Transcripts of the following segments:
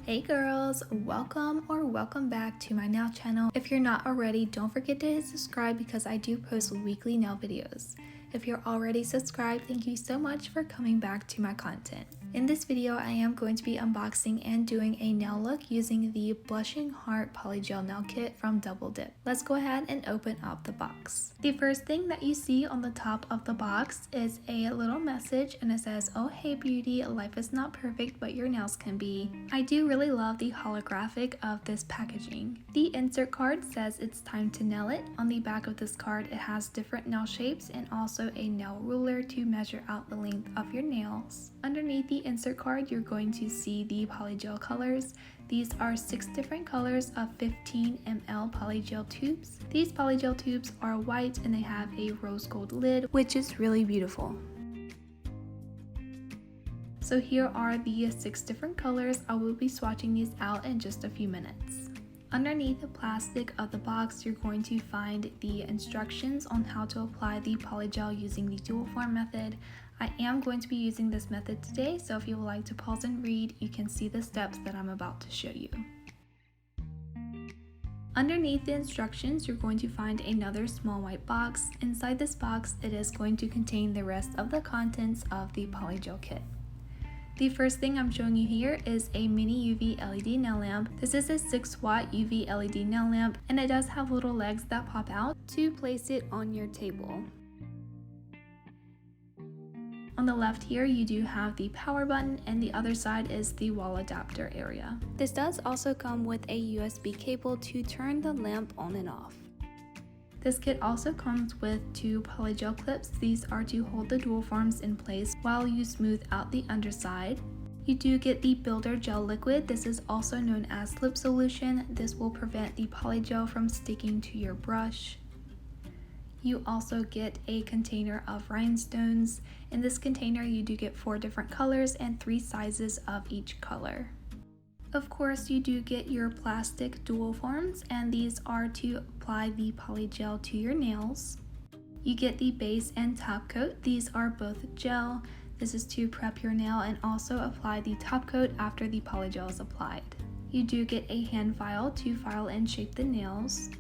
Hey girls, welcome back to my nail channel. If you're not already, don't forget to hit subscribe because I do post weekly nail videos. If you're already subscribed, thank you so much for coming back to my content. In this video, I am going to be unboxing and doing a nail look using the Blushing Heart Polygel Nail Kit from Double Dip. Let's go ahead and open up the box. The first thing that you see on the top of the box is a little message and it says, "Oh hey beauty, life is not perfect but your nails can be." I do really love the holographic of this packaging. The insert card says it's time to nail it. On the back of this card, it has different nail shapes and also a nail ruler to measure out the length of your nails. Underneath the insert card, you're going to see the polygel colors. These are 6 different colors of 15 ml polygel tubes. These polygel tubes are white and they have a rose gold lid, which is really beautiful. So here are the 6 different colors. I will be swatching these out in just a few minutes. Underneath the plastic of the box, you're going to find the instructions on how to apply the polygel using the dual form method. I am going to be using this method today, so if you would like to pause and read, you can see the steps that I'm about to show you. Underneath the instructions, you're going to find another small white box. Inside this box, it is going to contain the rest of the contents of the polygel kit. The first thing I'm showing you here is a mini UV LED nail lamp. This is a 6-watt UV LED nail lamp and it does have little legs that pop out to place it on your table. On the left here, you do have the power button and the other side is the wall adapter area. This does also come with a USB cable to turn the lamp on and off. This kit also comes with 2 polygel clips. These are to hold the dual forms in place while you smooth out the underside. You do get the builder gel liquid. This is also known as lip solution. This will prevent the polygel from sticking to your brush. You also get a container of rhinestones. In this container, you do get 4 different colors and 3 sizes of each color. Of course, you do get your plastic dual forms, and these are to apply the polygel to your nails. You get the base and top coat. These are both gel. This is to prep your nail and also apply the top coat after the polygel is applied. You do get a hand file to file and shape the nails.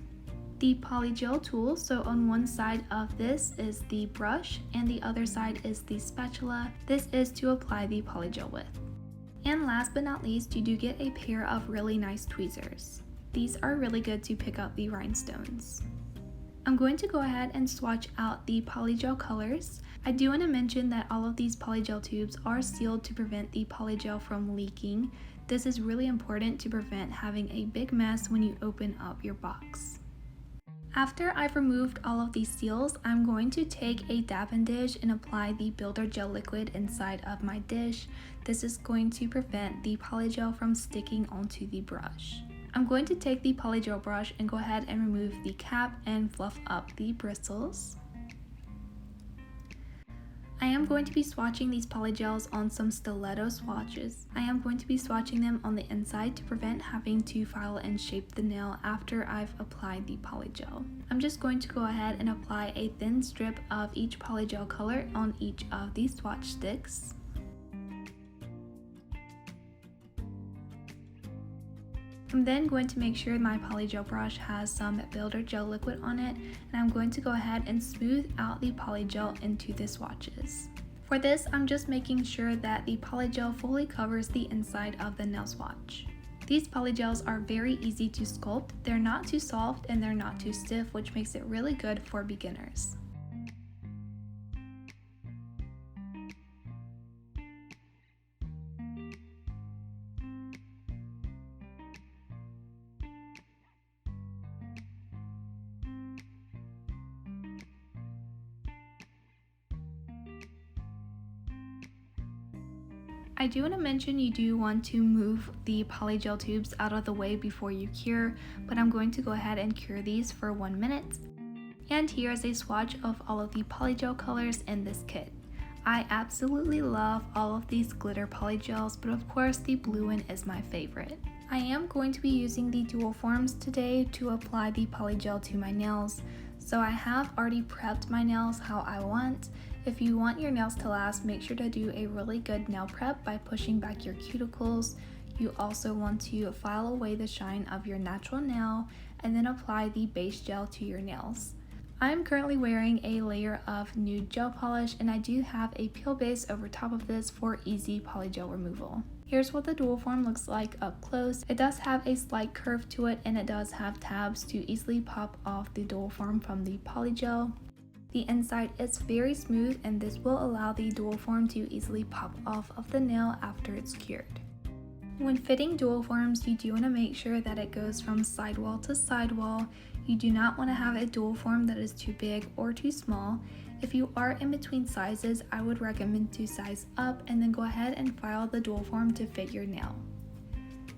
The polygel tool, so on one side of this is the brush and the other side is the spatula. This is to apply the polygel with. And last but not least, you do get a pair of really nice tweezers. These are really good to pick up the rhinestones. I'm going to go ahead and swatch out the polygel colors. I do want to mention that all of these polygel tubes are sealed to prevent the polygel from leaking. This is really important to prevent having a big mess when you open up your box. After I've removed all of these seals, I'm going to take a dabbing dish and apply the builder gel liquid inside of my dish. This is going to prevent the polygel from sticking onto the brush. I'm going to take the polygel brush and go ahead and remove the cap and fluff up the bristles. I am going to be swatching these polygels on some stiletto swatches. I am going to be swatching them on the inside to prevent having to file and shape the nail after I've applied the polygel. I'm just going to go ahead and apply a thin strip of each polygel color on each of these swatch sticks. I'm then going to make sure my polygel brush has some builder gel liquid on it, and I'm going to go ahead and smooth out the polygel into the swatches. For this, I'm just making sure that the polygel fully covers the inside of the nail swatch. These polygels are very easy to sculpt. They're not too soft and they're not too stiff, which makes it really good for beginners. I do want to mention you do want to move the polygel tubes out of the way before you cure, but I'm going to go ahead and cure these for 1 minute. And here is a swatch of all of the polygel colors in this kit. I absolutely love all of these glitter polygels, but of course the blue one is my favorite. I am going to be using the dual forms today to apply the polygel to my nails. So I have already prepped my nails how I want. If you want your nails to last, make sure to do a really good nail prep by pushing back your cuticles. you also want to file away the shine of your natural nail and then apply the base gel to your nails. I'm currently wearing a layer of nude gel polish, and I do have a peel base over top of this for easy polygel removal. Here's what the dual form looks like up close. It does have a slight curve to it, and it does have tabs to easily pop off the dual form from the polygel. The inside is very smooth, and this will allow the dual form to easily pop off of the nail after it's cured. When fitting dual forms, you do want to make sure that it goes from sidewall to sidewall. You do not want to have a dual form that is too big or too small. If you are in between sizes, I would recommend to size up and then go ahead and file the dual form to fit your nail.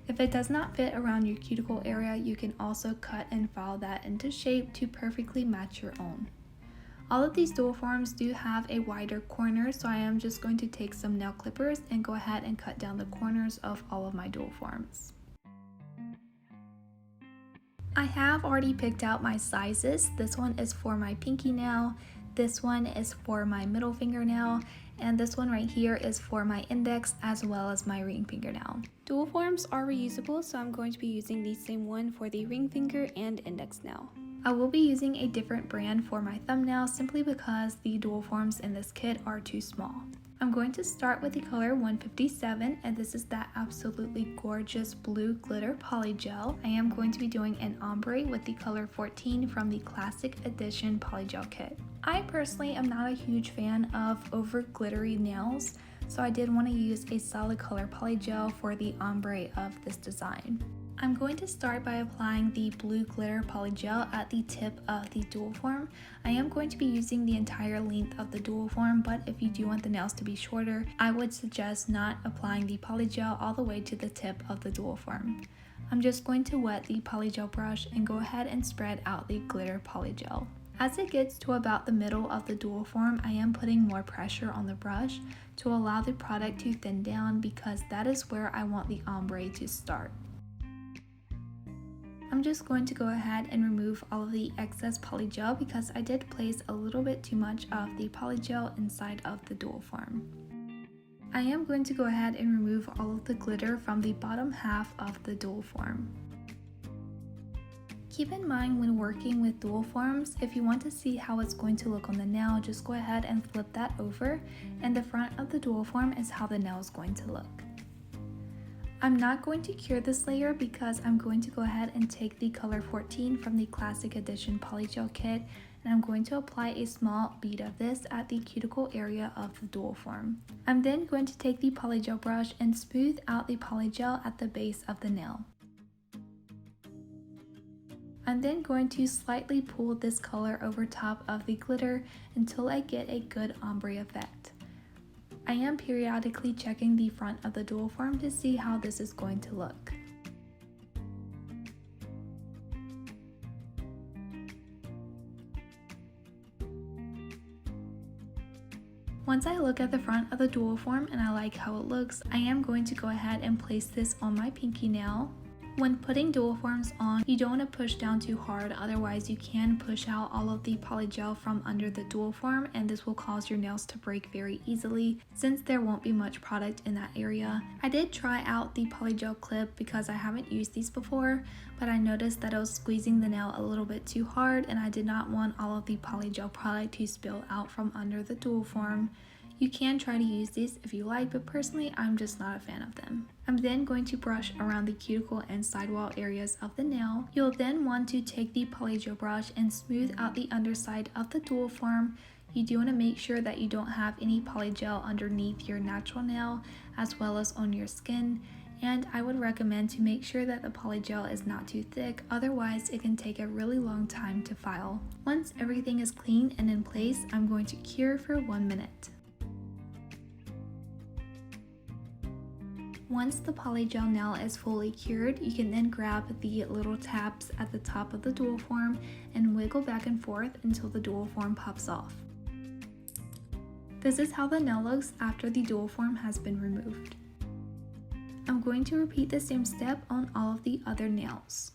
If it does not fit around your cuticle area, you can also cut and file that into shape to perfectly match your own. All of these dual forms do have a wider corner, so I am just going to take some nail clippers and go ahead and cut down the corners of all of my dual forms. I have already picked out my sizes. This one is for my pinky nail, this one is for my middle fingernail, and this one right here is for my index as well as my ring fingernail. Dual forms are reusable, so I'm going to be using the same one for the ring finger and index nail. I will be using a different brand for my thumbnail simply because the dual forms in this kit are too small. I'm going to start with the color 157, and this is that absolutely gorgeous blue glitter polygel. I am going to be doing an ombre with the color 14 from the Classic Edition polygel kit. I personally am not a huge fan of over glittery nails, so I did want to use a solid color polygel for the ombre of this design. I'm going to start by applying the blue glitter polygel at the tip of the dual form. I am going to be using the entire length of the dual form, but if you do want the nails to be shorter, I would suggest not applying the polygel all the way to the tip of the dual form. I'm just going to wet the polygel brush and go ahead and spread out the glitter polygel. As it gets to about the middle of the dual form, I am putting more pressure on the brush to allow the product to thin down, because that is where I want the ombre to start. I'm just going to go ahead and remove all of the excess polygel because I did place a little bit too much of the polygel inside of the dual form. I am going to go ahead and remove all of the glitter from the bottom half of the dual form. Keep in mind when working with dual forms, if you want to see how it's going to look on the nail, just go ahead and flip that over, and the front of the dual form is how the nail is going to look. I'm not going to cure this layer because I'm going to go ahead and take the color 14 from the Classic Edition polygel kit, and I'm going to apply a small bead of this at the cuticle area of the dual form. I'm then going to take the polygel brush and smooth out the polygel at the base of the nail. I'm then going to slightly pull this color over top of the glitter until I get a good ombre effect. I am periodically checking the front of the dual form to see how this is going to look. Once I look at the front of the dual form and I like how it looks, I am going to go ahead and place this on my pinky nail. When putting dual forms on, you don't want to push down too hard, otherwise you can push out all of the polygel from under the dual form, and this will cause your nails to break very easily since there won't be much product in that area. I did try out the polygel clip because I haven't used these before, but I noticed that I was squeezing the nail a little bit too hard, and I did not want all of the polygel product to spill out from under the dual form. You can try to use these if you like, but personally I'm just not a fan of them. I'm then going to brush around the cuticle and sidewall areas of the nail. You'll then want to take the polygel brush and smooth out the underside of the dual form. You do want to make sure that you don't have any polygel underneath your natural nail as well as on your skin, and I would recommend to make sure that the polygel is not too thick, otherwise it can take a really long time to file. Once everything is clean and in place, I'm going to cure for 1 minute. Once the polygel nail is fully cured, you can then grab the little tabs at the top of the dual form and wiggle back and forth until the dual form pops off. This is how the nail looks after the dual form has been removed. I'm going to repeat the same step on all of the other nails.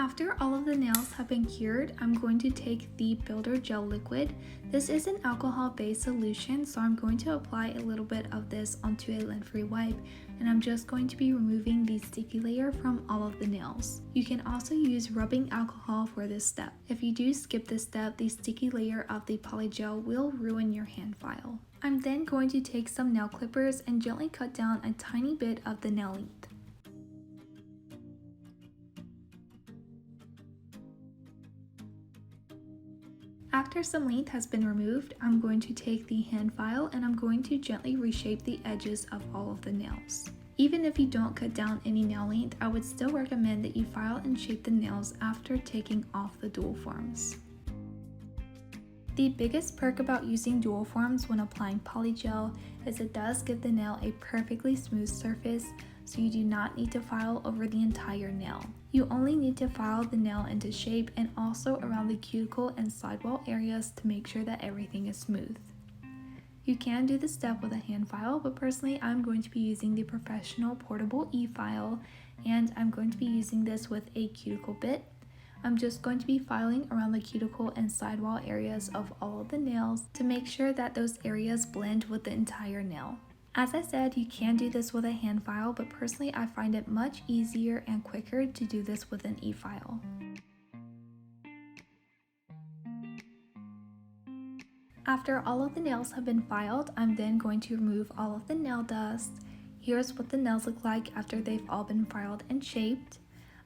After all of the nails have been cured, I'm going to take the Builder Gel Liquid. This is an alcohol-based solution, so I'm going to apply a little bit of this onto a lint-free wipe, and I'm just going to be removing the sticky layer from all of the nails. You can also use rubbing alcohol for this step. If you do skip this step, the sticky layer of the polygel will ruin your hand file. I'm then going to take some nail clippers and gently cut down a tiny bit of the nail length. After some length has been removed, I'm going to take the hand file and I'm going to gently reshape the edges of all of the nails. Even if you don't cut down any nail length, I would still recommend that you file and shape the nails after taking off the dual forms. The biggest perk about using dual forms when applying polygel is it does give the nail a perfectly smooth surface, so you do not need to file over the entire nail. You only need to file the nail into shape and also around the cuticle and sidewall areas to make sure that everything is smooth. You can do this step with a hand file, but personally I'm going to be using the professional portable e-file, and I'm going to be using this with a cuticle bit. I'm just going to be filing around the cuticle and sidewall areas of all of the nails to make sure that those areas blend with the entire nail. As I said, you can do this with a hand file, but personally I find it much easier and quicker to do this with an e-file. After all of the nails have been filed, I'm then going to remove all of the nail dust. Here's what the nails look like after they've all been filed and shaped.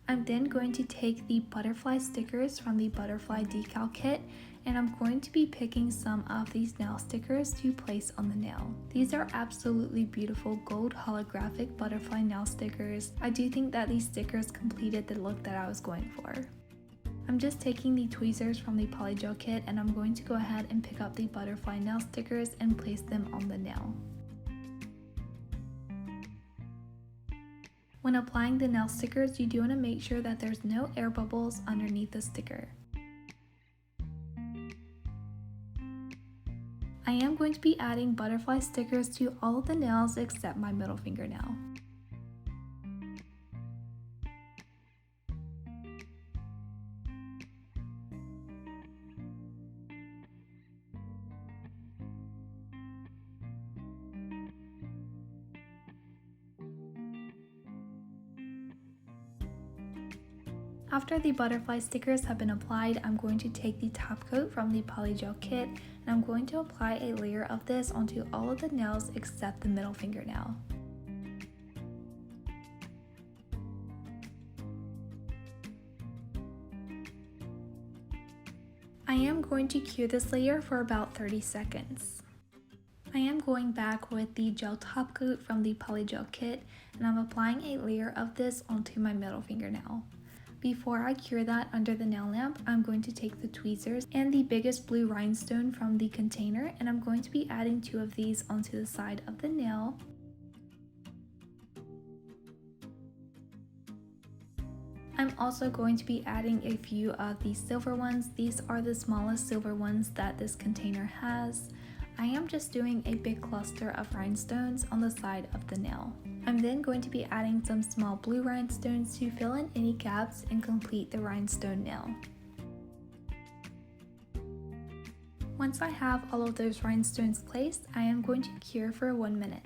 I'm then going to take the butterfly stickers from the butterfly decal kit, and I'm going to be picking some of these nail stickers to place on the nail. These are absolutely beautiful gold holographic butterfly nail stickers. I do think that these stickers completed the look that I was going for. I'm just taking the tweezers from the polygel kit and I'm going to go ahead and pick up the butterfly nail stickers and place them on the nail. When applying the nail stickers, you do want to make sure that there's no air bubbles underneath the sticker. I am going to be adding butterfly stickers to all of the nails except my middle fingernail. After the butterfly stickers have been applied, I'm going to take the top coat from the polygel kit and I'm going to apply a layer of this onto all of the nails except the middle fingernail. I am going to cure this layer for about 30 seconds. I am going back with the gel top coat from the polygel kit and I'm applying a layer of this onto my middle fingernail. Before I cure that under the nail lamp, I'm going to take the tweezers and the biggest blue rhinestone from the container and I'm going to be adding 2 of these onto the side of the nail. I'm also going to be adding a few of the silver ones. These are the smallest silver ones that this container has. I am just doing a big cluster of rhinestones on the side of the nail. I'm then going to be adding some small blue rhinestones to fill in any gaps and complete the rhinestone nail. Once I have all of those rhinestones placed, I am going to cure for 1 minute.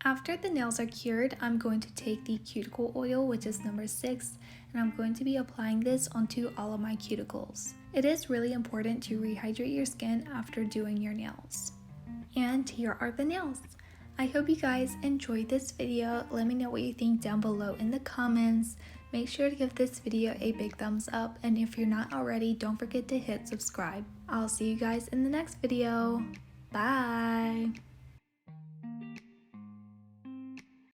After the nails are cured, I'm going to take the cuticle oil, which is number 6, and I'm going to be applying this onto all of my cuticles. It is really important to rehydrate your skin after doing your nails. And here are the nails. I hope you guys enjoyed this video. Let me know what you think down below in the comments. Make sure to give this video a big thumbs up, and if you're not already, don't forget to hit subscribe. I'll see you guys in the next video. Bye!